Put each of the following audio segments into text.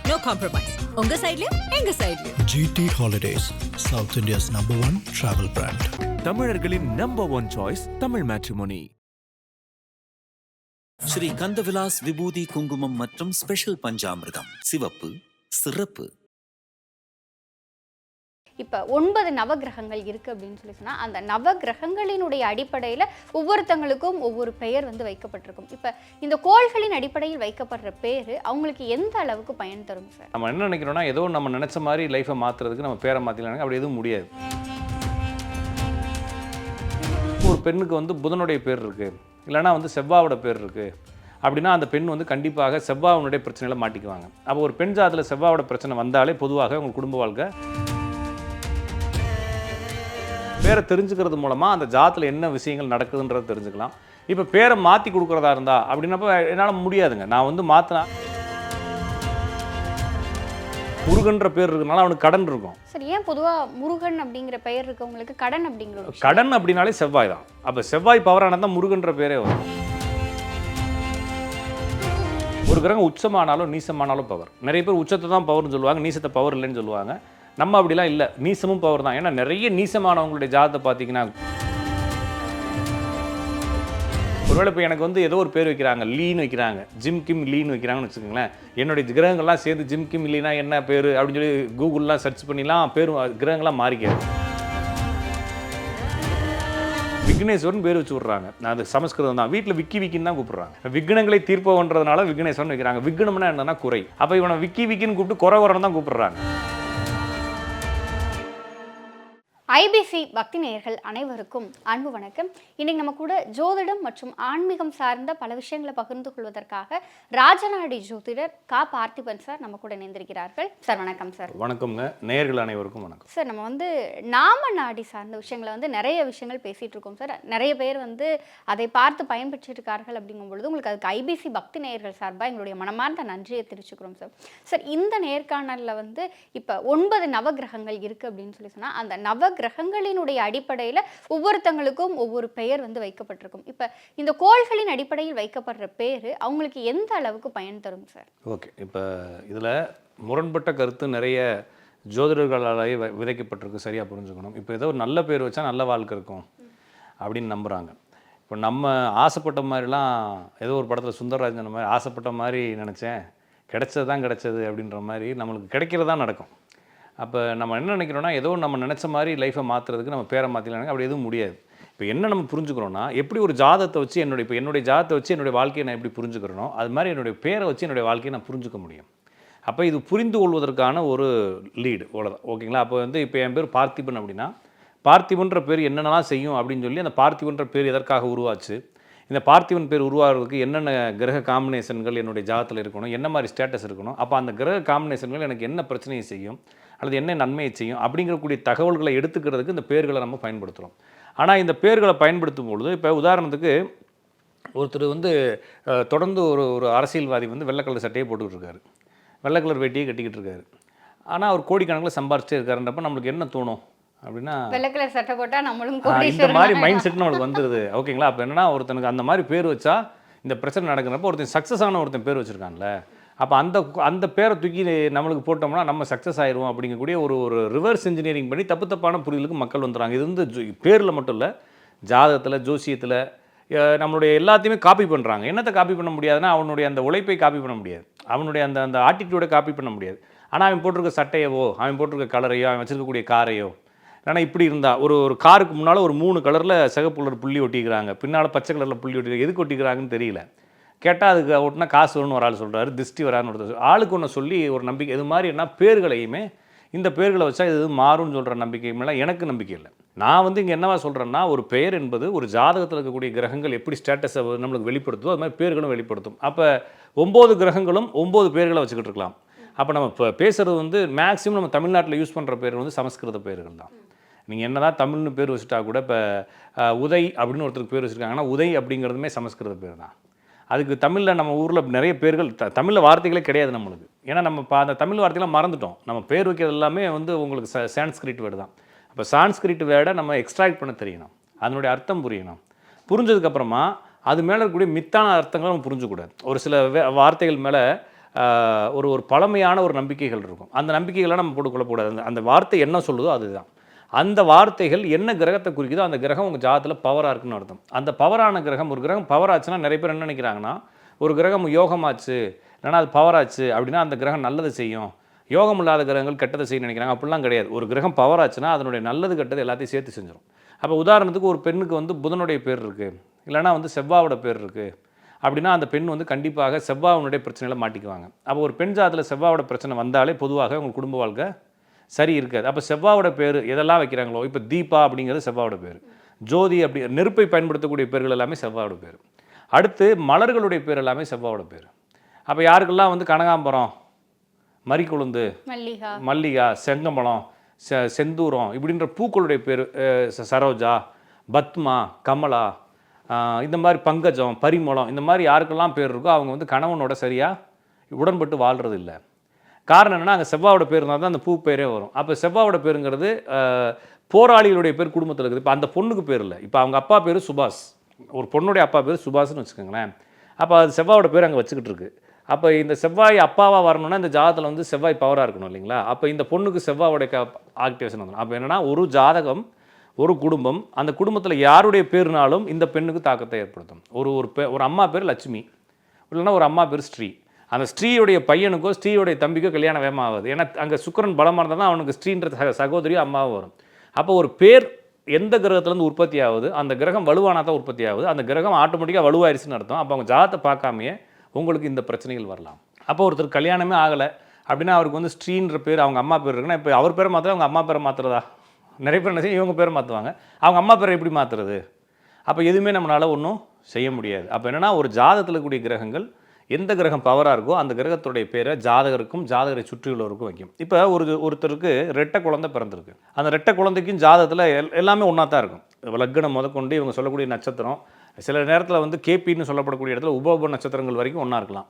No compromise. உங்க சைடுலயும் எங்க சைடுலயும். GT Holidays, South India's #1 travel brand. தமிழர்களின் number 1 choice Tamil matrimony. Sri Kandavilas விபூதி குங்குமம் மற்றும் ஸ்பெஷல் பஞ்சாமிர்தம் சிவப்பு சிறப்பு. இப்போ 9 நவகிரகங்கள் இருக்குது அப்படின்னு சொன்னால் அந்த நவகிரகங்களினுடைய அடிப்படையில் ஒவ்வொருத்தங்களுக்கும் ஒவ்வொரு பெயர் வந்து வைக்கப்பட்டிருக்கும். இப்போ இந்த கோள்களின் அடிப்படையில் வைக்கப்படுற பேர் அவங்களுக்கு எந்த அளவுக்கு பயன் தரும் சார்? நம்ம என்ன நினைக்கிறோம்னா, ஏதோ நம்ம நினச்ச மாதிரி லைஃப்பை மாற்றுறதுக்கு நம்ம பேரை மாற்றிக்கலாம், அப்படி எதுவும் முடியாது. ஒரு பெண்ணுக்கு வந்து புதனுடைய பேர் இருக்குது, இல்லைனா வந்து செவ்வாவோட பேர் இருக்குது அப்படின்னா அந்த பெண் வந்து கண்டிப்பாக செவ்வாவுடைய பிரச்சனையில் மாட்டிக்குவாங்க. அப்போ ஒரு பெண் ஜாதத்தில் செவ்வாவோட பிரச்சனை வந்தாலே பொதுவாக உங்கள் குடும்ப வாழ்க்கை பேரை தெரிஞ்சுக்கிறது மூலமாக அந்த ஜாதத்தில் என்ன விஷயங்கள் நடக்குதுன்றதை தெரிஞ்சுக்கலாம். இப்போ பேரை மாற்றி கொடுக்குறதா இருந்தா அப்படின்னப்போ என்னால் முடியாதுங்க. நான் வந்து மாற்றினா முருகன்ற பேர் இருக்கனால அவனுக்கு கடன் இருக்கும். சரி, ஏன் பொதுவாக முருகன் அப்படிங்கிற பெயர் இருக்கவங்களுக்கு கடன் அப்படிங்கிற கடன் அப்படின்னாலே செவ்வாய் தான். அப்போ செவ்வாய் பவரானது தான் முருகன்ற பேரே வரும். ஒரு கிரகம் உச்சமானாலும் நீசமானாலும் பவர். நிறைய பேர் உச்சத்தை தான் பவர்னு சொல்லுவாங்க, நீசத்தை பவர் இல்லைன்னு சொல்லுவாங்க. நம்ம அப்படிலாம் இல்லை, நீசமும் பவர் தான். ஏன்னா நிறைய நீசமானவங்களுடைய ஜாதத்தை பார்த்தீங்கன்னா, ஒருவேளை இப்போ எனக்கு வந்து ஏதோ ஒரு பேர் வைக்கிறாங்க, லீன்னு வைக்கிறாங்க, ஜிம் கிம் லீன்னு வைக்கிறாங்கன்னு வச்சுக்கோங்களேன். என்னுடைய கிரகங்கள்லாம் சேர்ந்து ஜிம் கிம் லீனா என்ன பேர் அப்படின்னு சொல்லி கூகுள்லாம் சர்ச் பண்ணிலாம் பேர் கிரகங்கள்லாம் மாறிக்காது. விக்னேஸ்வரன் பேர் வச்சு விட்றாங்க, அது சமஸ்கிருதம் தான். வீட்டில் விக்கி விக்கின்னு தான் கூப்பிட்றாங்க. விக்னங்களை தீர்ப்பவன்றதுனால விக்னேஸ்வரன் வைக்கிறாங்க. விக்னம்னா என்னன்னா குறை. அப்போ இவனை விக்கி விக்கின்னு கூப்பிட்டு குறை வரணும் தான் கூப்பிட்றாங்க. ஐபிசி பக்தி நேயர்கள் அனைவருக்கும் அன்பு வணக்கம். இன்னைக்கு நம்ம கூட ஜோதிடம் மற்றும் ஆன்மீகம் சார்ந்த பல விஷயங்களை பகிர்ந்து கொள்வதற்காக ராஜநாடி ஜோதிடர் கா பார்த்திபன் சார் நம்ம கூட இணைந்திருக்கிறார்கள். சார் வணக்கம். சார் வணக்கம்ங்க. நேயர்கள் அனைவருக்கும் வணக்கம். சார், நம்ம வந்து நாம நாடி சார்ந்த விஷயங்களை வந்து நிறைய விஷயங்கள் பேசிட்டு இருக்கோம் சார். நிறைய பேர் வந்து அதை பார்த்து பயன்பெற்றிருக்கார்கள். அப்படிங்கும் பொழுது உங்களுக்கு அதுக்கு ஐபிசி பக்தி நேயர்கள் சார்பாக எங்களுடைய மனமார்ந்த நன்றியை தெரிவிச்சுக்கிறோம் சார். சார், இந்த நேர்காணலில் வந்து இப்போ 9 நவகிரகங்கள் இருக்குது அப்படின்னு சொன்னால் அந்த நவகிரகங்களினுடைய அடிப்படையில் ஒவ்வொருத்தங்களுக்கும் ஒவ்வொரு பெயர் வந்து வைக்கப்பட்டிருக்கும். இப்போ இந்த கோள்களின் அடிப்படையில் வைக்கப்படுற பேர் அவங்களுக்கு எந்த அளவுக்கு பயன் தரும் சார்? ஓகே, இப்போ இதில் முரண்பட்ட கருத்து நிறைய ஜோதிடர்களாலேயே விதைக்கப்பட்டிருக்கு, சரியாக புரிஞ்சுக்கணும். இப்போ ஏதோ ஒரு நல்ல பேர் வச்சா நல்ல வாழ்க்கை இருக்கும் அப்படின்னு நம்புகிறாங்க. இப்போ நம்ம ஆசைப்பட்ட மாதிரிலாம் ஏதோ ஒரு படத்தில் சுந்தரராஜன் மாதிரி ஆசைப்பட்ட மாதிரி நினச்சேன், கிடைச்சது தான் கிடைச்சது அப்படின்ற மாதிரி நம்மளுக்கு கிடைக்கிறதா நடக்கும். அப்போ நம்ம என்ன நினைக்கிறோன்னா, ஏதோ நம்ம நினச்ச மாதிரி லைஃப்பை மாற்றுறதுக்கு நம்ம பேரை மாற்றிக்கலாம், அப்படி எதுவும் முடியாது. இப்போ என்ன நம்ம புரிஞ்சுக்கிறோன்னா, எப்படி ஒரு ஜாதத்தை வச்சு என்னுடைய ஜாதத்தை வச்சு என்னுடைய வாழ்க்கையை நான் எப்படி புரிஞ்சுக்கிறனோ அது மாதிரி என்னுடைய பேரை வச்சு என்னுடைய வாழ்க்கையை நான் புரிஞ்சுக்க முடியும். அப்போ இது புரிந்து கொள்வதற்கான ஒரு லீடு அவ்வளோதான். ஓகேங்களா? அப்போ வந்து இப்போ என் பேர் பார்த்திபன் அப்படின்னா, பார்த்திபன்ற பேர் என்னென்னலாம் செய்யும் அப்படின்னு சொல்லி அந்த பார்த்திபன்ற பேர் எதற்காக உருவாச்சு, இந்த பார்த்திபன் பேர் உருவாகிறதுக்கு என்னென்ன கிரக காம்பினேஷன்கள் என்னுடைய ஜாதத்தில் இருக்கணும், என்ன மாதிரி ஸ்டேட்டஸ் இருக்கணும், அப்போ அந்த கிரக காம்பினேஷன்கள் எனக்கு என்ன பிரச்சனையை செய்யும் அல்லது என்ன நன்மையை செய்யும் அப்படிங்கிறக்கூடிய தகவல்களை எடுத்துக்கிறதுக்கு இந்த பேர்களை நம்ம பயன்படுத்துகிறோம். ஆனால் இந்த பேர்களை பயன்படுத்தும் பொழுது, இப்போ உதாரணத்துக்கு ஒருத்தர் வந்து தொடர்ந்து ஒரு அரசியல்வாதி வந்து வெள்ளை கலர் சட்டையை போட்டுக்கிட்டு இருக்காரு, வெள்ளை கலர் வேட்டியை கட்டிக்கிட்டு இருக்காரு. ஆனால் அவர் கோடிக்கணக்கில் சம்பாரிச்சிட்டே இருக்காருன்றப்ப நம்மளுக்கு என்ன தோணும் அப்படின்னா, வெள்ளை கலர் சட்டை போட்டால் நம்மளும் இந்த மாதிரி மைண்ட் செட் நம்மளுக்கு வந்துடுது. ஓகேங்களா? அப்போ என்னன்னா, ஒருத்தனுக்கு அந்த மாதிரி பேர் வச்சா இந்த பிரச்சனை நடக்கிறப்ப ஒருத்தன் சக்ஸஸ் ஆன ஒருத்தன் பேர் வச்சுருக்கான்ல, அப்போ அந்த பேரை தூக்கி நம்மளுக்கு போட்டோம்னா நம்ம சக்ஸஸ் ஆயிடுவோம் அப்படிங்கக்கூடிய ஒரு ரிவர்ஸ் இன்ஜினியரிங் பண்ணி தப்பான புரிதலுக்கு மக்கள் வந்துடுறாங்க. இது வந்து பேரில் மட்டும் இல்லை, ஜாதகத்தில், ஜோசியத்தில், நம்மளுடைய எல்லாத்தையுமே காப்பி பண்ணுறாங்க. என்னத்தை காப்பி பண்ண முடியாதுன்னா, அவனுடைய அந்த உழைப்பை காப்பி பண்ண முடியாது, அவனுடைய அந்த ஆட்டிடியூடை காப்பி பண்ண முடியாது. ஆனால் அவன் போட்டிருக்க சட்டையவோ, அவன் போட்டிருக்க கலரையோ, அவன் வச்சுருக்கக்கூடிய காரையோ, ஏன்னா இப்படி இருந்தால் ஒரு காருக்கு முன்னால் ஒரு 3 கலரில் சிகப்பு கலர் புள்ளி ஒட்டிக்கிறாங்க, பின்னால் பச்சை கலரில் புள்ளி ஒட்டிக்கிறாங்க, எதுக்கு ஒட்டிக்கிறாங்கன்னு தெரியல. கேட்டால் அதுக்கு ஒட்டினா காசு வரும்னு ஒரு ஆள் சொல்கிறாரு, திருஷ்டி வரான்னு ஒருத்தர் ஆளுக்கு ஒன்று சொல்லி ஒரு நம்பிக்கை. இது மாதிரி என்ன பேர்களையுமே இந்த பேர்களை வச்சா இது மாறும்னு சொல்கிற நம்பிக்கையுமெல்லாம் எனக்கு நம்பிக்கை இல்லை. நான் வந்து இங்கே என்னவா சொல்கிறேன்னா, ஒரு பெயர் என்பது ஒரு ஜாதகத்தில் இருக்கக்கூடிய கிரகங்கள் எப்படி ஸ்டேட்டஸை நம்மளுக்கு வெளிப்படுத்துதோ அது மாதிரி பேர்களும் வெளிப்படுத்தும். அப்போ 9 கிரகங்களும் 9 பேர்களை வச்சுக்கிட்டு இருக்கலாம். அப்போ நம்ம இப்போ பேசுகிறது வந்து மேக்ஸிமம் நம்ம தமிழ்நாட்டில் யூஸ் பண்ணுற பேர் வந்து சமஸ்கிருத பேர்கள் தான். நீங்கள் என்ன தான் தமிழ்னு பேர் வச்சுட்டா கூட, இப்போ உதய் அப்படின்னு ஒருத்தருக்கு பேர் வச்சுருக்காங்கன்னா உதய் அப்படிங்கிறதுமே சமஸ்கிருத பேர் தான். அதுக்கு தமிழில் நம்ம ஊரில் நிறைய பேர்கள் தமிழில் வார்த்தைகளே கிடையாது நம்மளுக்கு. ஏன்னா நம்ம அந்த தமிழ் வார்த்தையெல்லாம் மறந்துட்டோம். நம்ம பேர் வைக்கிறது எல்லாமே வந்து உங்களுக்கு சான்ஸ்கிரிட் வேர்டு தான். அப்போ சான்ஸ்கிரிட் வேர்டை நம்ம எக்ஸ்ட்ராக்ட் பண்ண தெரியணும், அதனுடைய அர்த்தம் புரியணும். புரிஞ்சதுக்கப்புறமா அது மேலே இருக்கக்கூடிய மித்தான அர்த்தங்களை நம்ம புரிஞ்சுக்கூடாது. ஒரு சில வார்த்தைகள் மேலே ஒரு ஒரு பழமையான ஒரு நம்பிக்கைகள் இருக்கும். அந்த நம்பிக்கைகளை நம்ம போட்டுக்கொள்ளக்கூடாது. அந்த வார்த்தை என்ன சொல்லுதோ அதுதான். அந்த வார்த்தைகள் என்ன கிரகத்தை குறிக்குதோ அந்த கிரகம் உங்கள் ஜாதகத்தில் பவராக இருக்குன்னு அர்த்தம். அந்த பவரான கிரகம், ஒரு கிரகம் பவர் ஆச்சுன்னா நிறைய பேர் என்ன நினைக்கிறாங்கன்னா, ஒரு கிரகம் யோகமாச்சு இல்லைன்னா அது பவர் ஆச்சு அப்படின்னா அந்த கிரகம் நல்லது செய்யும், யோகம் இல்லாத கிரகங்கள் கெட்டதை செய்ய நினைக்கிறாங்க. அப்படிலாம் கிடையாது. ஒரு கிரகம் பவர் ஆச்சுன்னா அதனுடைய நல்லது கெட்டது எல்லாத்தையும் சேர்த்து செஞ்சிடும். அப்போ உதாரணத்துக்கு ஒரு பெண்ணுக்கு வந்து புதனுடைய பேர் இருக்குது, இல்லைனா வந்து செவ்வாவோட பேர் இருக்குது அப்படின்னா அந்த பெண் வந்து கண்டிப்பாக செவ்வாவுடைய பிரச்சனையில் மாட்டிக்குவாங்க. அப்போ ஒரு பெண் ஜாதத்தில் செவ்வாவோட பிரச்சனை வந்தாலே பொதுவாக உங்கள் குடும்ப வாழ்க்கை சரி இருக்காது. அப்போ செவ்வாவோட பேர் எதெல்லாம் வைக்கிறாங்களோ, இப்போ தீபா அப்படிங்கிறது செவ்வாவோட பேர், ஜோதி அப்படி நெருப்பை பயன்படுத்தக்கூடிய பேர்கள் எல்லாமே செவ்வாவோட பேர், அடுத்து மலர்களுடைய பேர் எல்லாமே செவ்வாவோட பேர். அப்போ யாருக்கெல்லாம் வந்து கனகாம்பரம், மறிக்குழுந்து, மல்லிகா, செங்கமலம், செந்தூரம் இப்படின்ற பூக்களுடைய பேர், சரோஜா, பத்மா, கமலா, இந்த மாதிரி பங்கஜம், பரிமளம், இந்த மாதிரி யாருக்கெல்லாம் பேர் இருக்கோ அவங்க வந்து கணவனோட சரியாக உடன்பட்டு வாழ்கிறது இல்லை. காரணம் என்னென்னா அங்கே செவ்வாவோட பேர் இருந்தால் தான் அந்த பூ பேரே வரும். அப்போ செவ்வாவோட பேருங்கிறது போராளிகளுடைய பேர் குடும்பத்தில் இருக்குது. இப்போ அந்த பொண்ணுக்கு பேர் இல்லை, இப்போ அவங்க அப்பா பேர் சுபாஷ், ஒரு பொண்ணுடைய அப்பா பேர் சுபாஷ்னு வச்சுக்கோங்களேன். அப்போ அது செவ்வாவோட பேர் அங்கே வச்சுக்கிட்டு இருக்கு. அப்போ இந்த செவ்வாய் அப்பாவாக வரணும்னா இந்த ஜாதகத்தில் வந்து செவ்வாய் பவராக இருக்கணும் இல்லைங்களா. அப்போ இந்த பொண்ணுக்கு செவ்வாவோடைய ஆக்டிவேஷன் வந்துடும். அப்போ என்னென்னா ஒரு ஜாதகம், ஒரு குடும்பம், அந்த குடும்பத்தில் யாருடைய பேர்னாலும் இந்த பெண்ணுக்கு தாக்கத்தை ஏற்படுத்தும். ஒரு அம்மா பேர் லட்சுமி, இல்லைன்னா ஒரு அம்மா பேர் ஸ்ரீ, அந்த ஸ்ரீயுடைய பையனுக்கோ ஸ்ரீயுடைய தம்பிக்கோ கல்யாணம் வேகமாக ஆகுது. ஏன்னா அங்கே சுக்கிரன் பலமாக இருந்தால் தான் அவனுக்கு ஸ்ரீன்ற சகோதரியோ அம்மாவும் வரும். அப்போ ஒரு பேர் எந்த கிரகத்துலேருந்து உற்பத்தி ஆகுது, அந்த கிரகம் வலுவானா தான் உற்பத்தி ஆகுது, அந்த கிரகம் ஆட்டோமேட்டிக்காக வலுவாயிருச்சுன்னு அர்த்தம். அப்போ அவங்க ஜாதத்தை பார்க்காமையே உங்களுக்கு இந்த பிரச்சனைகள் வரலாம். அப்போ ஒருத்தர் கல்யாணமே ஆகலை அப்படின்னா அவருக்கு வந்து ஸ்ரீன்ற பேர் அவங்க அம்மா பேர் இருக்குன்னா, இப்போ அவர் பேரை மாத்திரம் அவங்க அம்மா பேரை மாற்றுறதா? நிறைய பேர் என்ன செய்யும், இவங்க பேரை மாற்றுவாங்க, அவங்க அம்மா பேரை எப்படி மாற்றுறது? அப்போ எதுவுமே நம்மளால் ஒன்றும் செய்ய முடியாது. அப்போ என்னென்னா ஒரு ஜாதகத்தில் இருக்கக்கூடிய கிரகங்கள் எந்த கிரகம் பவராக இருக்கோ அந்த கிரகத்துடைய பேரை ஜாதகருக்கும் ஜாதகரை சுற்றியுள்ளவருக்கும் வைக்கும். இப்போ ஒருத்தருக்கு ரெட்டை குழந்தை பிறந்திருக்கு, அந்த ரெட்டை குழந்தைக்கும் ஜாதகத்தில் எல்லாமே ஒன்றா தான் இருக்கும். லக்னம் முதற்கொண்டு இவங்க சொல்லக்கூடிய நட்சத்திரம், சில நேரத்தில் வந்து கேபின்னு சொல்லப்படக்கூடிய இடத்துல உப நட்சத்திரங்கள் வரைக்கும் ஒன்றா இருக்கலாம்.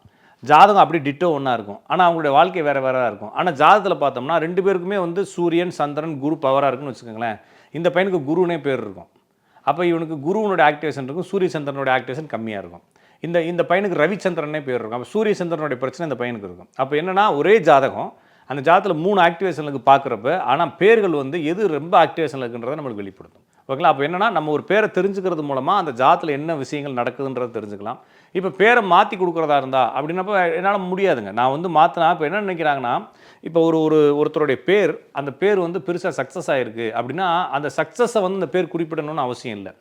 ஜாதகம் அப்படி டிட்டோ ஒன்றா இருக்கும், ஆனால் அவங்களுடைய வாழ்க்கை வேறு வேறாக இருக்கும். ஆனால் ஜாதகத்தில் பார்த்தோம்னா ரெண்டு பேருக்குமே வந்து சூரியன், சந்திரன், குரு பவராக இருக்குன்னு வச்சுக்கோங்களேன். இந்த பையனுக்கு குருனே பேர் இருக்கும், அப்போ இவனுக்கு குருவனுடைய ஆக்டிவேஷன் இருக்கும், சூரிய சந்திரனுடைய ஆக்டிவேஷன் கம்மியாக இருக்கும். இந்த பையனுக்கு ரவிச்சந்திரனே பேர் இருக்கும், அப்போ சூரிய சந்திரனுடைய பிரச்சனை இந்த பையனுக்கு இருக்கும். அப்போ என்னென்னா ஒரே ஜாதகம், அந்த ஜாதகத்தில் 3 ஆக்டிவேஷனுக்கு பார்க்குறப்ப ஆனால் பேர்கள் வந்து எது ரொம்ப ஆக்டிவேஷனில் இருக்குன்றதை நம்மளுக்கு வெளிப்படுத்தும். ஓகேங்களா. அப்போ என்னென்னா நம்ம ஒரு பேரை தெரிஞ்சுக்கிறது மூலமாக அந்த ஜாதகத்தில் என்ன விஷயங்கள் நடக்குதுன்றதை தெரிஞ்சுக்கலாம். இப்போ பேரை மாற்றி கொடுக்குறதா இருந்தால் அப்படின்னப்போ என்னால் முடியாதுங்க. நான் வந்து மாற்றினா இப்போ என்ன நினைக்கிறாங்கன்னா, இப்போ ஒருத்தருடைய பேர், அந்த பேர் வந்து பெருசாக சக்ஸஸ் ஆகிருக்கு அப்படின்னா அந்த சக்ஸஸை வந்து அந்த பேர் குறிப்பிடணும்னு அவசியம் இல்லை.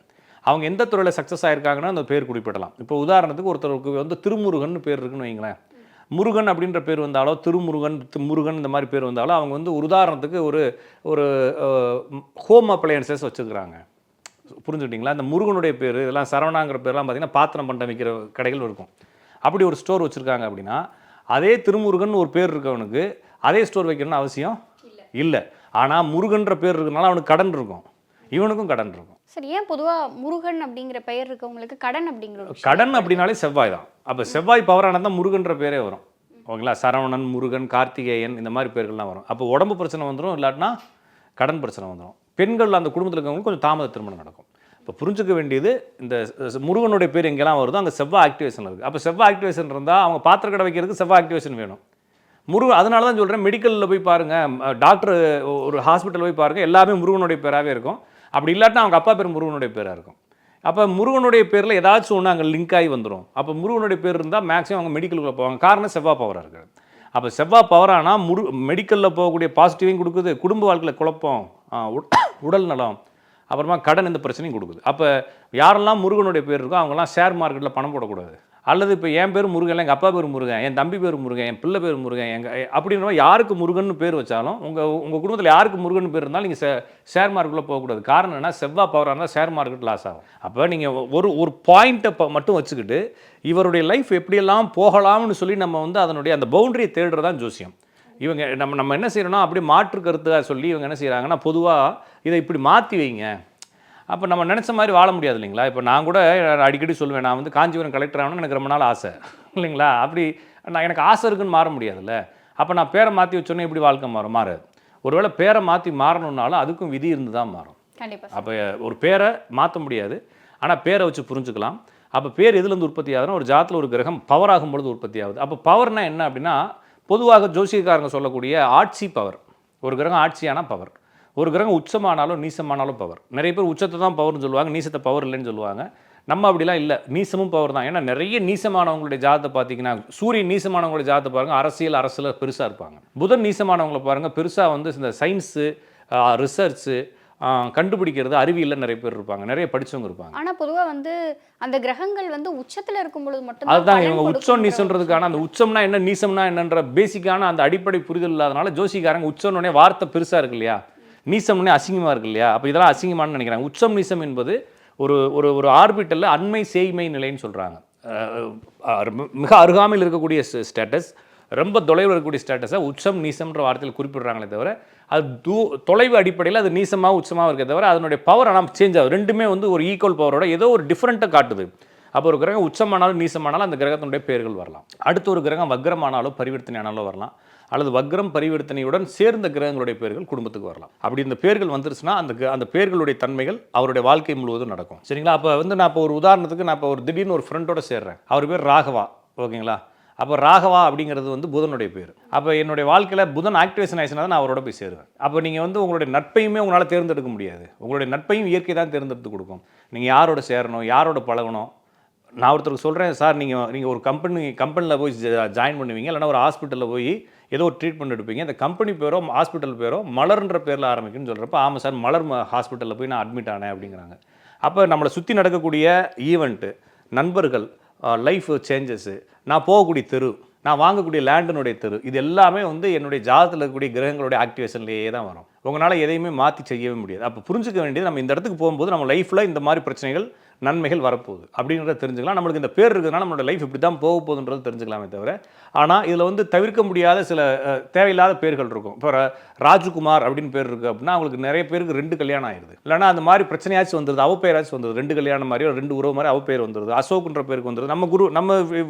அவங்க எந்த துறையில் சக்ஸஸ் ஆகிருக்காங்கன்னா அந்த பேர் குறிப்பிடலாம். இப்போ உதாரணத்துக்கு ஒருத்தருக்கு வந்து திருமுருகன் பேர் இருக்குன்னு வைங்களேன், முருகன் அப்படின்ற பேர் வந்தாலோ முருகன் இந்த மாதிரி பேர் வந்தாலோ அவங்க வந்து உதாரணத்துக்கு ஒரு ஹோம் அப்ளையன்சஸ் வச்சுருக்கிறாங்க. புரிஞ்சுக்கிட்டிங்களா. இந்த முருகனுடைய பேர் இதெல்லாம் சரவணாங்கிற பேர்லாம் பார்த்திங்கன்னா பாத்திரம் பண்ண வைக்கிற கடைகள் இருக்கும். அப்படி ஒரு ஸ்டோர் வச்சுருக்காங்க அப்படின்னா அதே திருமுருகன் ஒரு பேர் இருக்கவனுக்கு அதே ஸ்டோர் வைக்கணும்னு அவசியம் இல்லை. ஆனால் முருகன்ற பேர் இருக்கிறனால அவனுக்கு கடன் இருக்கும், இவனுக்கும் கடன் இருக்கும். சரி, ஏன் பொதுவாக முருகன் அப்படிங்கிற பெயர் இருக்கவங்களுக்கு கடன் அப்படிங்கிற கடன் அப்படின்னாலே செவ்வாய் தான். அப்போ செவ்வாய் பவரானது தான் முருகன்ற பேரே வரும். ஓகேங்களா. சரவணன், முருகன், கார்த்திகேயன் இந்த மாதிரி பேர்கள்லாம் வரும். அப்போ உடம்பு பிரச்சனை வந்துடும், இல்லாட்டினா கடன் பிரச்சனை வந்துடும். பெண்கள் அந்த குடும்பத்தில் இருக்கவங்களுக்கு கொஞ்சம் தாமத திருமணம் நடக்கும். இப்போ புரிஞ்சுக்க வேண்டியது இந்த முருகனுடைய பேர் எங்கெல்லாம் வருதோ அங்கே செவ்வாய் ஆக்டிவேஷன் இருக்குது. அப்போ செவ்வாய் ஆக்டிவேஷன் இருந்தால் அவங்க பாத்திர கடை வைக்கிறதுக்கு செவ்வாய் ஆக்டிவேஷன் வேணும். அதனால தான் சொல்கிறேன், மெடிக்கலில் போய் பாருங்கள், டாக்டர் ஒரு ஹாஸ்பிட்டல் போய் பாருங்கள், எல்லாமே முருகனுடைய பேராகவே இருக்கும். அப்படி இல்லாட்டினா அவங்க அப்பா பேர் முருகனுடைய பேராக இருக்கும். அப்போ முருகனுடைய பேரில் ஏதாச்சும் ஒன்று அங்கே லிங்க் ஆகி வந்துடும். அப்போ முருகனுடைய பேர் இருந்தால் மேக்ஸிமம் அவங்க மெடிக்கலுக்குள்ளே போவாங்க. காரணம் செவ்வாய் பவராக இருக்குது. அப்போ செவ்வாய் பவரானால் மெடிக்கலில் போகக்கூடிய பாசிட்டிவையும் கொடுக்குது, குடும்ப வாழ்க்கையில் குழப்பம், உடல் நலம், அப்புறமா கடன் இந்த பிரச்சனையும் கொடுக்குது. அப்போ யாரெல்லாம் முருகனுடைய பேர் இருக்கோ அவங்கெல்லாம் ஷேர் மார்க்கெட்டில் பணம் போடக்கூடாது. அல்லது இப்போ என் பேர் முருகன், எங்கள் அப்பா பேர் முருகன், என் தம்பி பேர் முருகன், என் பிள்ளை பேர் முருகன், அப்படின்ற யாருக்கு முருகன் பேர் வச்சாலும் உங்கள் குடும்பத்தில் யாருக்கு முருகன் பேர் இருந்தாலும் நீங்கள் ஷேர் மார்க்கெட்டில் போகக்கூடாது. காரணம் என்ன, செவ்வாய் பவராக இருந்தால் ஷேர் மார்க்கெட் லாஸ் ஆகும். அப்போ நீங்கள் ஒரு பாயிண்ட்டை மட்டும் வச்சுக்கிட்டு இவருடைய லைஃப் எப்படியெல்லாம் போகலாம்னு சொல்லி நம்ம வந்து அதனுடைய அந்த பவுண்டரியை தேடுறதான் ஜோசியம். இவங்க நம்ம என்ன செய்யணும்னா அப்படியே மாற்று கருத்தாக சொல்லி இவங்க என்ன செய்கிறாங்கன்னா, பொதுவாக இதை இப்படி மாற்றி வைங்க, அப்போ நம்ம நினச்ச மாதிரி வாழ முடியாது இல்லைங்களா. இப்போ நான் கூட அடிக்கடி சொல்லுவேன், நான் வந்து காஞ்சிபுரம் கலெக்டர் ஆகணும்னு எனக்கு ரொம்ப நாள் ஆசை இல்லைங்களா. அப்படி எனக்கு ஆசை இருக்குன்னு மாற முடியாதுல்ல. அப்போ நான் பேரை மாற்றி வச்சோன்னே எப்படி வாழ்க்கை மாறாது. ஒருவேளை பேரை மாற்றி மாறணுன்னாலும் அதுக்கும் விதி இருந்து தான் மாறும். கண்டிப்பாக. அப்போ ஒரு பேரை மாற்ற முடியாது, ஆனால் பேரை வச்சு புரிஞ்சுக்கலாம். அப்போ பேர் எதுலேருந்து உற்பத்தி ஆகுதுன்னா ஒரு ஜாதத்தில் ஒரு கிரகம் பவர் ஆகும் பொழுது உற்பத்தி ஆகுது. அப்போ பவர்னா என்ன அப்படின்னா பொதுவாக ஜோசியக்காரங்க சொல்லக்கூடிய ஆட்சி பவர். ஒரு கிரகம் ஆட்சியான பவர். ஒரு கிரகம் உச்சமானாலும் நீசமானாலும் பவர். நிறைய பேர் உச்சத்தை தான் பவர்னு சொல்லுவாங்க, நீசத்தை பவர் இல்லைன்னு சொல்லுவாங்க. நம்ம அப்படிலாம் இல்லை, நீசமும் பவர் தான். ஏன்னா நிறைய நீசமானவங்களுடைய ஜாதத்தை பார்த்தீங்கன்னா, சூரியன் நீசமானவங்களுடைய ஜாதத்தை பாருங்கள், அரசியல் பெருசாக இருப்பாங்க. புதன் நீசமானவங்களை பாருங்கள், பெருசாக வந்து இந்த சயின்ஸு, ரிசர்ச்சு, கண்டுபிடிக்கிறது, அறிவியல்ல நிறைய பேர் இருப்பாங்க, நிறைய படிச்சவங்க இருப்பாங்க. ஆனா பொதுவா வந்து அந்த கிரகங்கள் வந்து உச்சத்துல இருக்கும் பொழுது மட்டும் அதுதான் இவங்க உச்சம் நீசம்ன்றதுக்கான அந்த உச்சம்னா என்ன நீசம்னா என்னன்ற பேசிக்கான அந்த அடிப்படை புரிதல் இல்லாதனால ஜோசிக்காரங்க உச்சம்னே வார்த்தை பெருசா இருக்கு இல்லையா, நீசம்னே அசிங்கமா இருக்கு இல்லையா, அப்போ இதெல்லாம் அசிங்கமானு நினைக்கிறாங்க. உச்சம் நீசம் என்பது ஒரு ஒரு ஒரு ஆர்பிட்டல்ல அண்மை சேய்மை நிலைன்னு சொல்றாங்க. மிக அருகாமையில் இருக்கக்கூடிய ஸ்டேட்டஸ், ரொம்ப தொலைவில் இருக்கக்கூடிய ஸ்டேட்டஸை உச்சம் நீசம்ன்ற வார்த்தையில் குறிப்பிடுறாங்களே தவிர அது தொலைவு அடிப்படையில் அது நீசமாக உச்சமாக இருக்கே தவிர அதனுடைய பவர் ஆனால் சேஞ்ச் ஆகுது. ரெண்டுமே வந்து ஒரு ஈக்குவல் பவரோட ஏதோ ஒரு டிஃப்ரெண்ட்டை காட்டுது. அப்போ ஒரு கிரகம் உச்சமானாலும் நீசமானாலும் அந்த கிரகத்தினுடைய பேர்கள் வரலாம். அடுத்து ஒரு கிரகம் வக்ரமானாலும் பரிவர்த்தனை ஆனாலும் வரலாம், அல்லது வக்ரம் பரிவர்த்தனையுடன் சேர்ந்த கிரகங்களுடைய பேர்கள் குடும்பத்துக்கு வரலாம். அப்படி இந்த பேர்கள் வந்துருச்சுன்னா அந்த பேர்களுடைய தன்மைகள் அவருடைய வாழ்க்கை முழுவதும் நடக்கும். சரிங்களா? அப்போ வந்து நான் இப்போ ஒரு உதாரணத்துக்கு நான் இப்போ ஒரு திடீர்னு ஒரு ஃப்ரெண்டோட சேர்றேன், அவர் பேர் ராகவா, ஓகேங்களா? அப்போ ராகவா அப்படிங்கிறது வந்து புதனுடைய பேர். அப்போ என்னுடைய வாழ்க்கையில் புதன் ஆக்டிவேஷன் ஆயிடுச்சுனா தான் நான் அவரோட போய் சேருவேன். அப்போ நீங்கள் வந்து உங்களுடைய நட்பையுமே உங்களால் தேர்ந்தெடுக்க முடியாது. உங்களுடைய நட்பையும் இயற்கை தான் தேர்ந்தெடுத்து கொடுக்கும். நீங்கள் யாரோட சேரணும், யாரோட பழகணும். நான் ஒருத்தருக்கு சொல்கிறேன், சார் நீங்கள் ஒரு கம்பெனியில் போய் ஜாயின் பண்ணுவீங்க, இல்லைனா ஒரு ஹாஸ்பிட்டலில் போய் ஏதோ ஒரு ட்ரீட்மெண்ட் எடுப்பீங்க, இந்த கம்பெனி பேரோ ஹாஸ்பிட்டல் பேரோ மலர்ன்ற பேரில் ஆரம்பிக்குன்னு சொல்கிறப்ப, ஆமாம் சார் மலர் ஹாஸ்பிட்டலில் போய் நான் அட்மிட் ஆனேன் அப்படிங்கிறாங்க. அப்போ நம்மளை சுற்றி நடக்கக்கூடிய ஈவெண்ட்டு, நண்பர்கள், லைஃப் சேஞ்சஸ்ஸு, நான் போகக்கூடிய தெரு, நான் வாங்கக்கூடிய லேண்டினுடைய தெரு, இது எல்லாமே வந்து என்னுடைய ஜாதகத்தில் இருக்கக்கூடிய கிரகங்களுடைய ஆக்டிவேஷன்லேயே தான் வரும். உங்களால் எதையுமே மாற்றி செய்யவே முடியாது. அப்போ புரிஞ்சுக்க வேண்டியது, நம்ம இந்த இடத்துக்கு போகும்போது நம்ம லைஃப்பில் இந்த மாதிரி பிரச்சனைகள் நன்மைகள் வரப்போகுது அப்படின்றத தெரிஞ்சுக்கலாம். நம்மளுக்கு இந்த பேர் இருக்கிறதுனால நம்மளோட லைஃப் இப்படி தான் போக போகுதுன்றது தெரிஞ்சுக்கலாமே தவிர, ஆனால் இதில் வந்து தவிர்க்க முடியாத சில தேவையில்லாத பேர்கள் இருக்கும். இப்போ ராஜ்குமார் அப்படின்னு பேர் இருக்குது அப்படின்னா அவங்களுக்கு நிறைய பேருக்கு 2 கல்யாணம் ஆயிடுது, இல்லைனா அந்த மாதிரி பிரச்சனையாச்சும் வந்துடுது, அவ பேராச்சும் வந்துடுது, 2 கல்யாணம் மாதிரியோ 2 உறவு மாதிரி அவ பேர் வந்துடுது, அசோக்குன்ற பேருக்கு வந்துடுது. நம்ம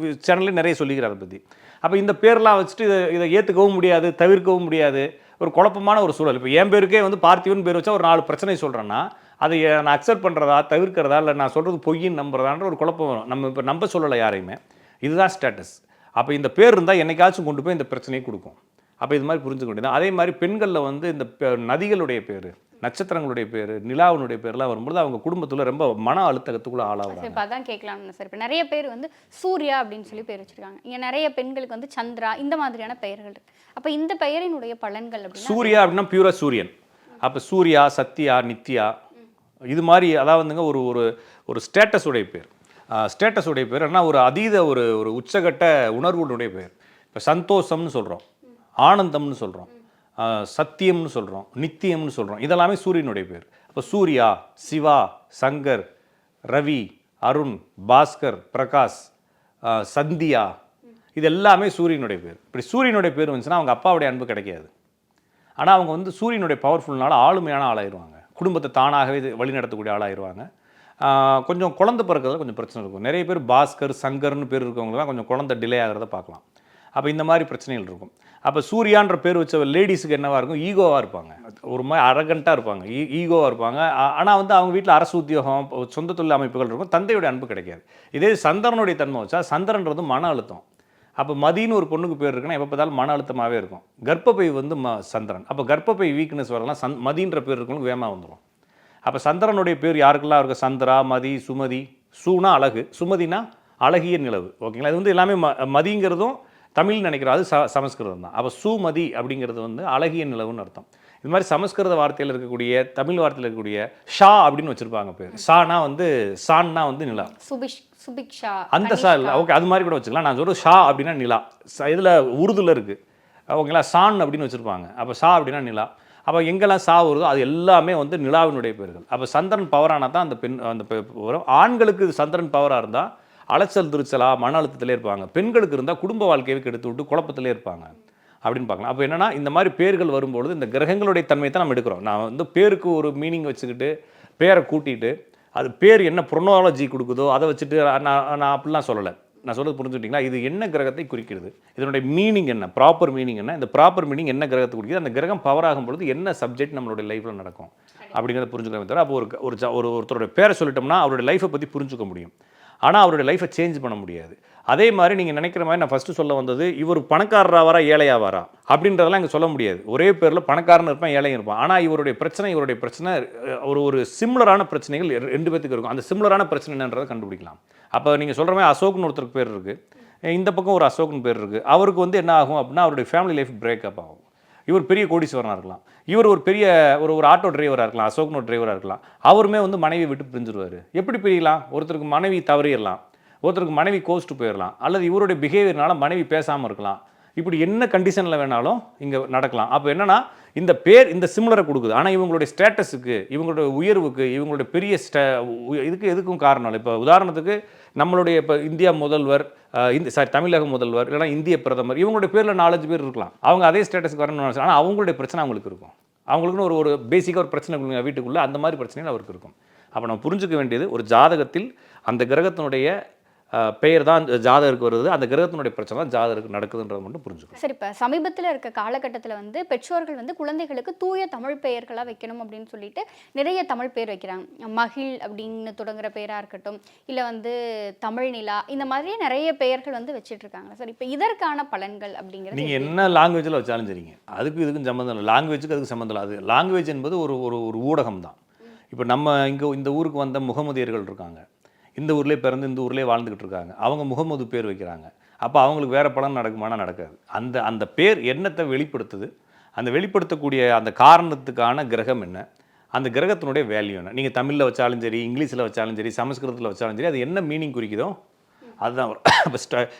சேனல்லே நிறைய சொல்லிக்கிறார் அதை பற்றி. அப்போ இந்த பேர்லாம் வச்சுட்டு இதை ஏற்றுக்கவும் முடியாது, தவிர்க்கவும் முடியாது, ஒரு குழப்பமான ஒரு சூழல். இப்போ என் பேருக்கே வந்து பார்த்திவன் பேர் வச்சா ஒரு 4 பிரச்சனை சொல்கிறேன்னா அதை நான் அக்செப்ட் பண்ணுறதா, தவிர்க்கிறதா, இல்லை நான் சொல்கிறது பொய்ன்னு நம்புறதான்ற ஒரு குழப்பம் வரும். நம்ம இப்போ நம்ப சொல்லலை யாரையுமே. இதுதான் ஸ்டேட்டஸ். அப்போ இந்த பேர் இருந்தால் என்னைக்காச்சும் கொண்டு போய் இந்த பிரச்சனையை கொடுக்கும். அப்போ இது மாதிரி புரிஞ்சுக்க வேண்டியது. அதே மாதிரி பெண்களில் வந்து இந்த நதிகளுடைய பேர், நட்சத்திரங்களுடைய பேர், நிலாவினுடைய பேர்லாம் வரும்போது அவங்க குடும்பத்தில் ரொம்ப மன அழுத்தத்துக்குள்ளே ஆளாகிறாங்க. இப்போ அதான் கேட்கலாம்னு சார். இப்போ நிறைய பேர் வந்து சூர்யா அப்படின்னு சொல்லி பேர் வச்சிருக்காங்க. இங்கே நிறைய பெண்களுக்கு வந்து சந்திரா, இந்த மாதிரியான பெயர்கள் இருக்கு. அப்போ இந்த பெயரினுடைய பலன்கள் அப்படின்னா, சூர்யா அப்படின்னா பியூரா சூரியன். அப்போ சூர்யா, சத்யா, நித்யா, இது மாதிரி அதாவது வந்துங்க ஒரு ஒரு ஒரு ஸ்டேட்டஸுடைய பேர். ஸ்டேட்டஸுடைய பேர் என்ன, ஒரு அதீத ஒரு ஒரு உச்சகட்ட உணர்வுடைய பேர். இப்போ சந்தோஷம்னு சொல்கிறோம், ஆனந்தம்னு சொல்கிறோம், சத்தியம்னு சொல்கிறோம், நித்தியம்னு சொல்கிறோம். இதெல்லாமே சூரியனுடைய பேர். அப்போ சூர்யா, சிவா, சங்கர், ரவி, அருண், பாஸ்கர், பிரகாஷ், சந்தியா, இது எல்லாமே சூரியனுடைய பேர். இப்படி சூரியனுடைய பேர் வந்துச்சுன்னா அவங்க அப்பாவுடைய அன்பு கிடைக்காது. ஆனால் அவங்க வந்து சூரியனுடைய பவர்ஃபுல்னால ஆளுமையான ஆளாயிருவாங்க, குடும்பத்தை தானாகவே வழி நடத்தக்கூடிய ஆளாயிருவாங்க. கொஞ்சம் குழந்தை பிறக்கிறதுல கொஞ்சம் பிரச்சனை இருக்கும். நிறைய பேர் பாஸ்கர், சங்கர்னு பேர் இருக்கவங்கலாம் கொஞ்சம் குழந்தை டிலே ஆகிறத பார்க்கலாம். அப்போ இந்த மாதிரி பிரச்சனைகள் இருக்கும். அப்போ சூர்யான்ற பேர் வச்ச லேடிஸுக்கு என்னவாக இருக்கும், ஈகோவாக இருப்பாங்க, ஒரு மாதிரி அரகண்ட்டாக இருப்பாங்க, ஈகோவாக இருப்பாங்க. ஆனால் வந்து அவங்க வீட்டில் அரசு உத்தியோகம், சொந்த தொழில் அமைப்புகள் இருக்கும், தந்தையுடைய அன்பு கிடைக்காது. இதே சந்திரனுடைய தன்மை வச்சா, சந்திரன்றது மன அழுத்தம். அப்போ மதின்னு ஒரு பொண்ணுக்கு பேர் இருக்குன்னா எப்போ பார்த்தாலும் மன அழுத்தமாகவே இருக்கும். கர்ப்பப்பை வந்து சந்திரன். அப்போ கர்ப்பப்பை வீக்னஸ் வரலாம், மதின்ற பேர் இருக்கவங்களுக்கு வேகமாக வந்துடும். அப்போ சந்திரனுடைய பேர் யாருக்கெல்லாம் இருக்கும், சந்திரா, மதி, சுமதி. சூனா அழகு, சுமதினா அழகிய நிலவு, ஓகேங்களா? இது வந்து எல்லாமே மதிங்கிறதும் தமிழ் நினைக்கிறோம், அது சமஸ்கிருதம் தான். அப்போ சுமதி அப்படிங்கிறது வந்து அழகிய நிலவுன்னு அர்த்தம். இது மாதிரி சமஸ்கிருத வார்த்தையில் இருக்கக்கூடிய, தமிழ் வார்த்தையில் இருக்கக்கூடிய ஷா அப்படின்னு வச்சுருப்பாங்க பேர். ஷானா வந்து, சான்னா வந்து நிலா, சுபிக்ஷா, அந்த ஷா இல்லை, ஓகே, அது மாதிரி கூட வச்சுக்கலாம். நான் சொல்கிறது ஷா அப்படின்னா நிலா, இதில் உருதுல இருக்குது, ஓகேங்களா? சான் அப்படின்னு வச்சுருப்பாங்க. அப்போ ஷா அப்படின்னா நிலா. அப்போ எங்கெல்லாம் சா வருதோ அது எல்லாமே வந்து நிலாவினுடைய பேர்கள். அப்போ சந்திரன் பவரானா தான் அந்த வரும். ஆண்களுக்கு சந்திரன் பவராக இருந்தால் அலைச்சல் திருச்சலாக மன அழுத்தத்திலே இருப்பாங்க. பெண்களுக்கு இருந்தால் குடும்ப வாழ்க்கையை கெடுத்து விட்டு குழப்பத்திலே இருப்பாங்க அப்படின்னு பார்க்கலாம். அப்போ என்னென்னா, இந்த மாதிரி பேர்கள் வரும்பொழுது இந்த கிரகங்களுடைய தன்மையை தான் நம்ம எடுக்கிறோம். நான் வந்து பேருக்கு ஒரு மீனிங் வச்சுக்கிட்டு பேரை கூட்டிகிட்டு அது பேர் என்ன ப்ரொனாலஜி கொடுக்குதோ அதை வச்சுட்டு நான் அப்படிலாம் சொல்லலை. நான் சொல்கிறது புரிஞ்சுக்கிட்டிங்களா? இது என்ன கிரகத்தை குறிக்கிறது, இதனுடைய மீனிங் என்ன, ப்ராப்பர் மீனிங் என்ன, இந்த ப்ராப்பர் மீனிங் என்ன கிரகத்தை குறிக்கிறது, அந்த கிரகம் பவர் ஆகும் பொழுது என்ன சப்ஜெக்ட் நம்மளுடைய லைஃப்பில் நடக்கும் அப்படிங்கிறத புரிஞ்சுக்கவே தவிர, அப்போ ஒருத்தருடைய பேரை சொல்லிட்டோம்னா அவருடைய லைஃப்பை பற்றி புரிஞ்சுக்க முடியும். ஆனால் அவருடைய லைஃப்பை சேஞ்ச் பண்ண முடியாது. அதே மாதிரி நீங்கள் நினைக்கிற மாதிரி நான் ஃபஸ்ட்டு சொல்ல வந்தது, இவர் பணக்காரராவாரா ஏழையாவாரா அப்படின்றதெல்லாம் இங்கே சொல்ல முடியாது. ஒரே பேரில் பணக்காரன் இருப்பான், ஏழையும் இருப்பான். ஆனால் இவருடைய பிரச்சனை ஒரு சிமிலரான பிரச்சனைகள் ரெண்டு பேத்துக்கு இருக்கும். அந்த சிமிலரான பிரச்சனை என்னன்றதை கண்டுபிடிக்கலாம். அப்போ நீங்கள் சொல்கிற மாதிரி அசோக்னு ஒருத்தருக்கு பேர் இருக்குது, இந்த பக்கம் ஒரு அசோக்னு பேர் இருக்குது. அவருக்கு வந்து என்ன ஆகும் அப்படின்னா அவருடைய ஃபேமிலி லைஃப் பிரேக்கப் ஆகும். இவர் பெரிய கோடீஸ்வரனாக இருக்கலாம், இவர் ஒரு பெரிய ஒரு ஆட்டோ டிரைவராக இருக்கலாம், அசோக்னு ஒரு டிரைவராக இருக்கலாம். அவருமே வந்து மனைவி விட்டு பிரிஞ்சிருவார். எப்படி பிரியலாம்? ஒருத்தருக்கு மனைவி தவறிடலாம், ஒருத்தருக்கு மனைவி கோஸ்ட்டு போயிடலாம், அல்லது இவருடைய பிஹேவியர்னால மனைவி பேசாமல் இருக்கலாம். இப்படி என்ன கண்டிஷனில் வேணாலும் இங்கே நடக்கலாம். அப்போ என்னென்னா இந்த பேர் இந்த சிமிலரை கொடுக்குது. ஆனால் இவங்களுடைய ஸ்டேட்டஸுக்கு, இவங்களுடைய உயர்வுக்கு, இவங்களுடைய பெரிய எதுக்கும் காரணம் இல்லை. இப்போ உதாரணத்துக்கு நம்மளுடைய இப்போ இந்தியா முதல்வர், தமிழக முதல்வர், இல்லைனா இந்திய பிரதமர், இவங்களுடைய பேரில் 4-5 பேர் இருக்கலாம். அவங்க அதே ஸ்டேட்டஸுக்கு வரணும்னு நினச்சாங்க. ஆனால் அவங்களுடைய பிரச்சனை அவங்களுக்கு இருக்கும். அவங்களுக்குன்னு ஒரு பேசிக்காக ஒரு பிரச்சனை வீட்டுக்குள்ளே அந்த மாதிரி பிரச்சனைகள் அவருக்கு இருக்கும். அப்போ நம்ம புரிஞ்சுக்க வேண்டியது, ஒரு ஜாதகத்தில் அந்த கிரகத்தினுடைய பெயர் தான் ஜாதகருக்கு வருது, அந்த கிரகத்தினுடைய பிரச்சனை தான் ஜாதகருக்கு நடக்குதுன்றதை மட்டும் புரிஞ்சுக்கணும். சரி, இப்போ சமீபத்தில் இருக்க காலகட்டத்தில் வந்து பெற்றோர்கள் வந்து குழந்தைகளுக்கு தூய தமிழ் பெயர்களாக வைக்கணும் அப்படின்னு சொல்லிட்டு நிறைய தமிழ் பேர் வைக்கிறாங்க. மகிழ் அப்படின்னு தொடங்குற பேராக இருக்கட்டும், இல்லை வந்து தமிழ் நிலா, இந்த மாதிரி நிறைய பெயர்கள் வந்து வச்சுட்டு இருக்காங்க. சரி, இப்போ இதற்கான பலன்கள் அப்படிங்கிறது நீங்கள் என்ன லாங்குவேஜில் வச்சாலும் சரிங்க, அதுக்கு இதுக்கும் சம்மந்தம் இல்லை. லாங்குவேஜுக்கு அதுக்கு சம்மந்தம் இல்லை. அது லாங்குவேஜ் என்பது ஒரு ஊடகம் தான். இப்போ நம்ம இங்கே இந்த ஊருக்கு வந்த முகமதியர்கள் இருக்காங்க, இந்த ஊர்லேயே பிறந்து இந்த ஊர்லேயே வாழ்ந்துக்கிட்டு இருக்காங்க. அவங்க முகமது பேர் வைக்கிறாங்க. அப்போ அவங்களுக்கு வேறு பலன் நடக்குமானா நடக்காது. அந்த பேர் என்னத்தை வெளிப்படுத்துது, அந்த வெளிப்படுத்தக்கூடிய அந்த காரணத்துக்கான கிரகம் என்ன, அந்த கிரகத்தினுடைய வேல்யூ என்ன. நீங்கள் தமிழில் வச்சாலும் சரி, இங்கிலீஷில் வச்சாலும் சரி, சமஸ்கிருதத்தில் வச்சாலும் சரி, அது என்ன மீனிங் குறிக்குதோ அதுதான் வரும்.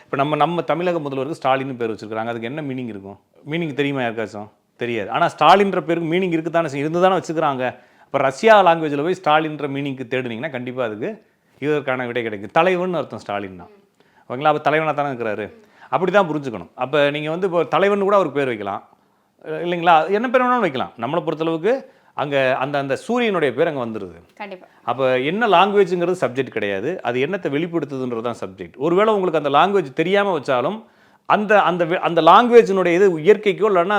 இப்போ நம்ம தமிழக முதல்வருக்கு ஸ்டாலின்னு பேர் வச்சுருக்காங்க. அதுக்கு என்ன மீனிங் இருக்கும்? மீனிங் தெரியுமா யாருக்காச்சும்? தெரியாது. ஆனால் ஸ்டாலின்ற பேருக்கு மீனிங் இருக்குது தானே, இருந்து தானே வச்சுக்கிறாங்க. இப்போ ரஷ்யா லாங்குவேஜில் போய் ஸ்டாலின்ற மீனிங்க்கு தேடுனீங்கன்னா கண்டிப்பாக அதுக்கு இதற்கான விடை கிடைக்கும். தலைவன் அர்த்தம் ஸ்டாலின் தான், ஓகேங்களா? அப்போ தலைவனாக தானே இருக்கிறாரு. அப்படி தான் புரிஞ்சுக்கணும். அப்போ நீங்கள் வந்து இப்போ தலைவன் கூட அவருக்கு பேர் வைக்கலாம் இல்லைங்களா? என்ன பேர் வேணாலும் வைக்கலாம். நம்மளை பொறுத்தளவுக்கு அங்கே அந்த சூரியனுடைய பேர் அங்கே வந்துடுது. அப்போ என்ன லாங்குவேஜுங்கிறது சப்ஜெக்ட் கிடையாது, அது என்னத்தை வெளிப்படுத்துதுன்றது தான் சப்ஜெக்ட். ஒருவேளை உங்களுக்கு அந்த லாங்குவேஜ் தெரியாமல் வச்சாலும் அந்த லாங்குவேஜினுடைய இது இயற்கைக்கோ இல்லைன்னா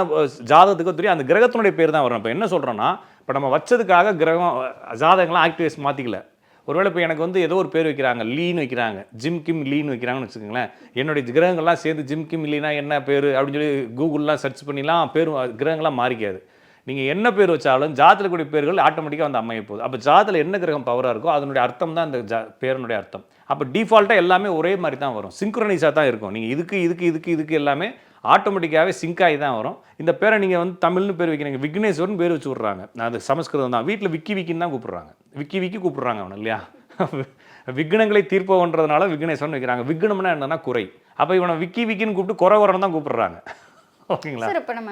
ஜாதகத்துக்கோ தெரியும், அந்த கிரகத்தினுடைய பேர் தான் வரும். இப்போ என்ன சொல்கிறோன்னா, இப்போ நம்ம வச்சதுக்காக கிரகம் ஜாதகங்கள்லாம் ஆக்டிவேஸ் மாற்றிக்கல. ஒருவேளை இப்போ எனக்கு வந்து ஏதோ ஒரு பேர் வைக்கிறாங்க, லீன்னு வைக்கிறாங்க, ஜிம் கிம் லீன்னு வைக்கிறாங்கன்னு வச்சுக்கோங்களேன். என்னுடைய கிரகங்கள்லாம் சேர்ந்து ஜிம் கிம் லீனா என்ன பேர் அப்படின்னு சொல்லி கூகுள்லாம் சர்ச் பண்ணிலாம் பேர் கிரகங்கள்லாம் மாறிக்காது. நீங்கள் என்ன பேர் வச்சாலும் ஜாதத்தில் கூடிய பேர்கள் ஆட்டோமேட்டிக்காக வந்து அமைய போகுது. அப்போ ஜாதத்தில் என்ன கிரகம் பவராக இருக்கோ அதனுடைய அர்த்தம் தான் அந்த பேரனுடைய அர்த்தம். அப்போ டிஃபால்ட்டாக எல்லாமே ஒரே மாதிரி தான் வரும், சிங்க்ரனைஸாக தான் இருக்கும். நீங்கள் இதுக்கு எல்லாமே ஆட்டோமேட்டிக்காகவே சிங்க் ஆகி தான் வரும். இந்த பேரை நீங்கள் வந்து தமிழ்னு பேர் வைக்கிறீங்க, விக்னேஸ்வரன் பேர் வச்சு விட்றாங்க, அது சமஸ்கிருதம் தான். வீட்டில் விக்கின்னு தான் கூப்பிட்றாங்க, விக்கி கூப்பிட்றாங்க அவனை இல்லையா? விக்னங்களை தீர்ப்பவன்றதுனால விக்னேஸ்வரன் வைக்கிறாங்க. விக்னம்னா என்னன்னா குறை. அப்போ இவனை விக்கின்னு கூப்பிட்டு குறைவரன் தான் கூப்பிட்றாங்க. ஓகேங்களா? சார், இப்போ நம்ம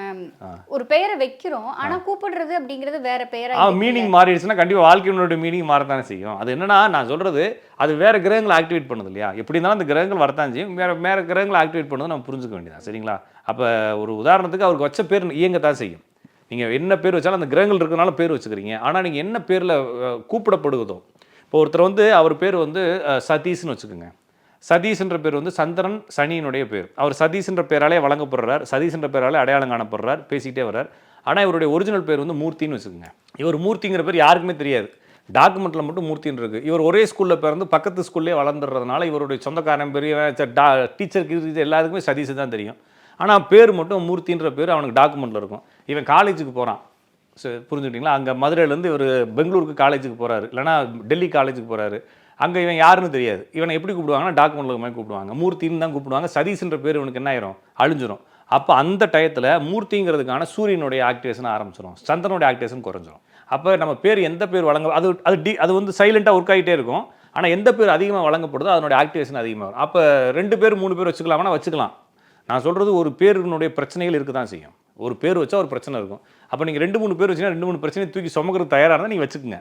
ஒரு பெயரை வைக்கிறோம், ஆனால் கூப்பிடுறது அப்படிங்கிறது வேற பெயரா மீனிங் மாறிடுச்சுன்னா கண்டிப்பாக வாழ்க்கையினுடைய மீனிங் மாறத்தானே செய்யும். அது என்னன்னா, நான் சொல்கிறது அது வேறு கிரகங்களை ஆக்டிவேட் பண்ணுது இல்லையா? எப்படி இருந்தாலும் அந்த கிரகங்கள் வரத்தான் செய்யும். வேறு கிரகங்களை ஆக்டிவேட் பண்ணது நம்ம புரிஞ்சுக்க வேண்டியதான். சரிங்களா? அப்போ ஒரு உதாரணத்துக்கு அவருக்கு வச்ச பேர் இயங்கத்தான் செய்யும். நீங்கள் என்ன பேர் வச்சாலும் அந்த கிரகங்கள் இருக்கிறனால பேர் வச்சுக்கிறீங்க. ஆனால் நீங்கள் என்ன பேரில் கூப்பிடப்படுவதோ, இப்போ ஒருத்தர் வந்து அவர் பேர் வந்து சதீஷ்னு வச்சுக்கோங்க. சதீஷ்ன்ற பேர் வந்து சந்திரன் சனியினுடைய பேர். அவர் சதீஷ்ன்ற பேராலே வழங்கப்படுறார், சதீஷ்ன்ற பேராலே அடையாளம் காணப்படுறார், பேசிக்கிட்டே வர்றார். ஆனால் இவருடைய ஒரிஜினல் பேர் வந்து மூர்த்தின்னு வச்சுக்கோங்க. இவர் மூர்த்திங்கிற பேர் யாருக்குமே தெரியாது, டாக்குமெண்ட்டில் மட்டும் மூர்த்தின்னு இருக்குது. இவர் ஒரே ஸ்கூலில் பிறந்து பக்கத்து ஸ்கூல்லே வளர்ந்துறதுனால இவருடைய சொந்தக்காரன் பெரிய டீச்சருக்கு எல்லாருக்குமே சதீஷ் தான் தெரியும். ஆனால் பேர் மட்டும் மூர்த்தின்ற பேர் அவனுக்கு டாக்குமெண்ட்டில் இருக்கும். இவன் காலேஜுக்கு போகிறான், புரிஞ்சுக்கிட்டிங்களா? அங்கே மதுரையிலேருந்து இவர் பெங்களூருக்கு காலேஜுக்கு போகிறாரு, இல்லைனா டெல்லி காலேஜுக்கு போகிறாரு. அங்கே இவன் யாருன்னு தெரியாது. இவனை எப்படி கூப்பிடுவாங்கன்னா டாக்குமெண்ட்டில் மாதிரி கூப்பிடுவாங்க, மூர்த்தின்னு தான் கூப்பிடுவாங்க. சதீஷ்ன்ற பேர் இவனுக்கு என்ன ஆயிரும், அழிஞ்சிரும். அப்போ அந்த டயத்தில் மூர்த்திங்கிறதுக்கான சூரியனுடைய ஆக்டிவேஷன் ஆரம்பிச்சிடும், சந்திரனுடைய ஆக்டிவேஷன் குறைஞ்சிரும். அப்போ நம்ம பேர் எந்த பேர் வழங்க அது வந்து சைலண்ட்டாக ஒர்க் ஆகிட்டே இருக்கும். ஆனால் எந்த பேர் அதிகமாக வழங்கப்படுதோ அதனுடைய ஆக்டிவேஷன் அதிகமாக வரும். அப்போ 2 பேர் 3 பேர் வச்சுக்கலாம்னா வச்சுக்கலாம். நான் சொல்கிறது ஒரு பேருனுடைய பிரச்சனைகள் இருக்க தான் செய்யும். ஒரு பேர் வச்சா ஒரு பிரச்சனை இருக்கும். அப்போ நீங்கள் 2-3 பேர் வச்சுன்னா 2-3 பிரச்சனையை தூக்கி சுமக்கிறது தயாராக இருந்தால் நீங்கள் வச்சுக்கோங்க.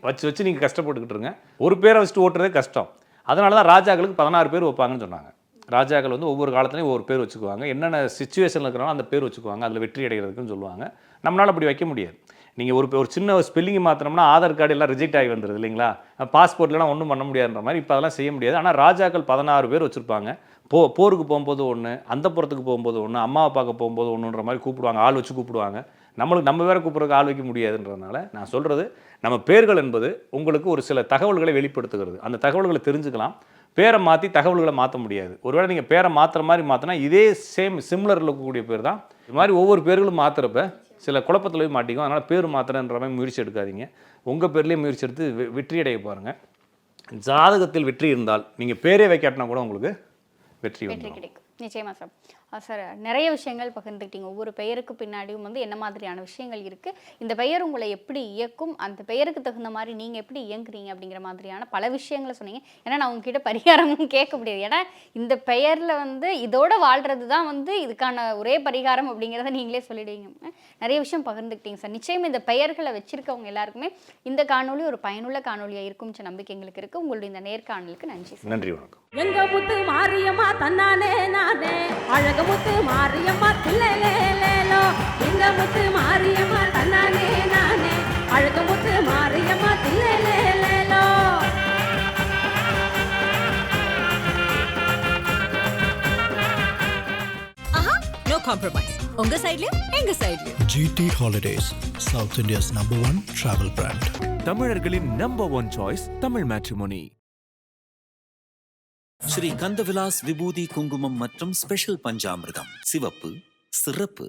வச்சு நீங்கள் கஷ்டப்பட்டுக்கிட்டு இருங்க. ஒரு பேரை வச்சுட்டு ஓட்டுறதே கஷ்டம். அதனால தான் ராஜாக்களுக்கு 16 பேர் வைப்பாங்கன்னு சொன்னாங்க. ராஜாக்கள் வந்து ஒவ்வொரு காலத்துலையும் ஒவ்வொரு பேர் வச்சுக்குவாங்க. என்னென்ன சிச்சுவேஷனில் இருக்கிறனாலும் அந்த பேர் வச்சுக்குவாங்க, அதில் வெற்றி அடைகிறதுக்குன்னு சொல்லுவாங்க. நம்மளால் அப்படி வைக்க முடியாது. நீங்கள் ஒரு சின்ன ஸ்பெல்லிங் மாற்றினோம்னா ஆதார் கார்டு எல்லாம் ரிஜெக்ட் ஆகி வந்துடுது இல்லைங்களா? பாஸ்போர்ட்லாம் ஒன்றும் பண்ண முடியாதுன்ற மாதிரி இப்போ அதெல்லாம் செய்ய முடியாது. ஆனால் ராஜாக்கள் 16 பேர் வச்சுருப்பாங்க. போருக்கு போகும்போது ஒன்று, அந்தப்புறத்துக்கு போகும்போது ஒன்று, அம்மாவை பார்க்க போகும்போது ஒன்றுன்ற மாதிரி கூப்பிடுவாங்க, ஆள் வச்சு கூப்பிடுவாங்க. நம்ம வேறு கூப்பிட்றதுக்கு ஆள் வைக்க முடியாதுன்றதுனால நான் சொல்கிறது, நம்ம பேர்கள் என்பது உங்களுக்கு ஒரு சில தகவல்களை வெளிப்படுத்துகிறது. அந்த தகவல்களை தெரிஞ்சுக்கலாம். பேரை மாற்றி தகவல்களை மாற்ற முடியாது. ஒருவேளை நீங்கள் பேரை மாற்றுற மாதிரி மாற்றினா இதே சிமிலரில் இருக்கக்கூடிய பேர் தான். இது மாதிரி ஒவ்வொரு பேர்களும் மாற்றுறப்ப சில குழப்பத்தில் போய் மாட்டிக்கும். அதனால் பேர் மாத்திரன்ற மாதிரி முயற்சி எடுக்காதீங்க. உங்கள் பேர்லேயே முயற்சி எடுத்து வெற்றி அடைய பாருங்கள். ஜாதகத்தில் வெற்றி இருந்தால் நீங்கள் பேரே வைக்காட்டினா கூட உங்களுக்கு வெற்றி கிடைக்கும். நிச்சயமா சார். சார், நிறைய விஷயங்கள் பகிர்ந்துக்கிட்டீங்க. ஒவ்வொரு பெயருக்கு பின்னாடியும் வந்து என்ன மாதிரியான விஷயங்கள் இருக்குது, இந்த பெயர் உங்களை எப்படி இயக்கும், அந்த பெயருக்கு தகுந்த மாதிரி நீங்கள் எப்படி இயங்குறீங்க அப்படிங்கிற மாதிரியான பல விஷயங்களை சொன்னீங்க. ஏன்னா நான் உங்ககிட்ட பரிகாரமும் கேட்க முடியாது. ஏன்னா இந்த பெயரில் வந்து இதோட வாழ்கிறது தான் வந்து இதுக்கான ஒரே பரிகாரம் அப்படிங்கிறத நீங்களே சொல்லிடுவீங்க. நிறைய விஷயம் பகிர்ந்துக்கிட்டீங்க சார். நிச்சயம் இந்த பெயர்களை வச்சிருக்கவங்க எல்லாருக்குமே இந்த காணொலி ஒரு பயனுள்ள காணொலியாக இருக்கும் நம்பிக்கை எங்களுக்கு இருக்குது. உங்களுடைய இந்த நேர்காணலுக்கு நன்றி சார். நன்றி, வணக்கம். எங்க முத்து மாரியம்மா தன்னானே நானே, அழக முத்து மாரியம்மா தில்லேலேலோ. எங்க முத்து மாரியம்மா தன்னானே நானே, அழக முத்து மாரியம்மா தில்லேலேலோ. ஆஹா, நோ காம்ப்ரமைஸ். உங்க சைடுலயும் எங்க சைடுலயும். GT Holidays, South India's #1 travel brand. தமிழர்களின் number one choice Tamil matrimony. Sri Kandavilas விபூதி குங்குமம் மற்றும் ஸ்பெஷல் பஞ்சாமிர்தம். சிவப்பு, சிறப்பு.